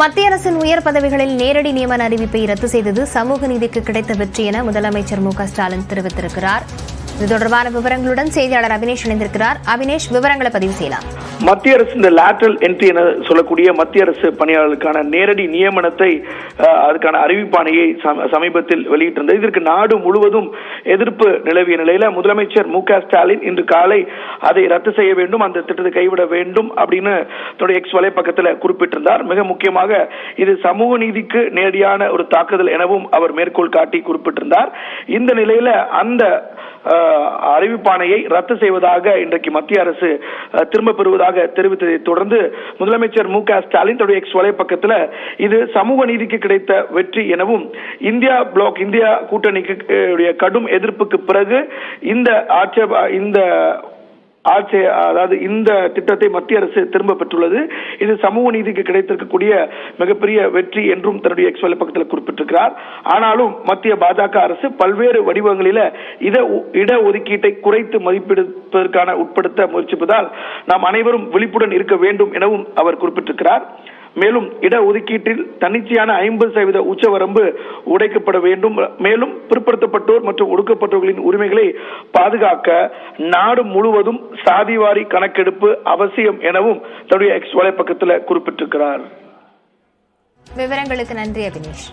மத்திய அரசின் உயர் பதவிகளில் நேரடி நியமன அறிவிப்பை ரத்து செய்தது சமூக நீதிக்கு கிடைத்த வெற்றி என முதலமைச்சர் மு.க.ஸ்டாலின் தெரிவித்திருக்கிறார். இது தொடர்பான விவரங்களுடன் செய்தியாளர் அபினேஷ் இணைந்திருக்கிறார். அபினேஷ், விவரங்களை பதிவு செய்யலாம். மத்திய அரசு இந்த லேட்டரல் என்ட்ரி என சொல்லக்கூடிய மத்திய அரசு பணியாளர்களுக்கான நேரடி நியமனத்தை அதுக்கான அறிவிப்பாணையை சமீபத்தில் வெளியிட்டிருந்தது. இதற்கு நாடு முழுவதும் எதிர்ப்பு நிலவிய நிலையில முதலமைச்சர் மு.க.ஸ்டாலின் இன்று காலை அதை ரத்து செய்ய வேண்டும், அந்த திட்டத்தை கைவிட வேண்டும் அப்படின்னு தன்னுடைய எக்ஸ் வலைப்பக்கத்தில் குறிப்பிட்டிருந்தார். மிக முக்கியமாக இது சமூக நீதிக்கு நேரடியான ஒரு தாக்குதல் எனவும் அவர் மேற்கோள் காட்டி குறிப்பிட்டிருந்தார். இந்த நிலையில அந்த அறிவிப்பாணையை ரத்து செய்வதாக இன்றைக்கு மத்திய அரசு திரும்ப பெறுவதாக தெரிவித்ததை தொடர்ந்து முதலமைச்சர் மு.க.ஸ்டாலின் தன்னுடைய எக்ஸ் வலைப்பக்கத்தில் இது சமூக நீதிக்கு கிடைத்த வெற்றி எனவும் இந்தியா கூட்டணிக்கு கடும் எதிர்ப்புக்கு பிறகு இந்த திட்டத்தை மத்திய அரசு திரும்ப பெற்றுள்ளது. இது சமூக நீதிக்கு கிடைத்திருக்கக்கூடிய மிகப்பெரிய வெற்றி என்றும் தன்னுடைய எக்ஸ் வலைப்பக்கத்தில் குறிப்பிட்டிருக்கிறார். ஆனாலும் மத்திய பாஜக அரசு பல்வேறு வடிவங்களில இட ஒதுக்கீட்டை குறைத்து மதிப்பிடுவதற்கான உட்படுத்த முயற்சிப்பதால் நாம் அனைவரும் விழிப்புடன் இருக்க வேண்டும் எனவும் அவர் குறிப்பிட்டிருக்கிறார். மேலும் இட ஒதுக்கீட்டில் தன்னிச்சையான 50% உச்சவரம்பு உடைக்கப்பட வேண்டும். மேலும் பிற்படுத்தப்பட்டோர் மற்றும் ஒடுக்கப்பட்டவர்களின் உரிமைகளை பாதுகாக்க நாடு முழுவதும் சாதிவாரி கணக்கெடுப்பு அவசியம் எனவும் தன்னுடைய எக்ஸ் வலைப்பக்கத்தில் குறிப்பிட்டிருக்கிறார். விவரங்களுக்கு நன்றி அபினேஷ்.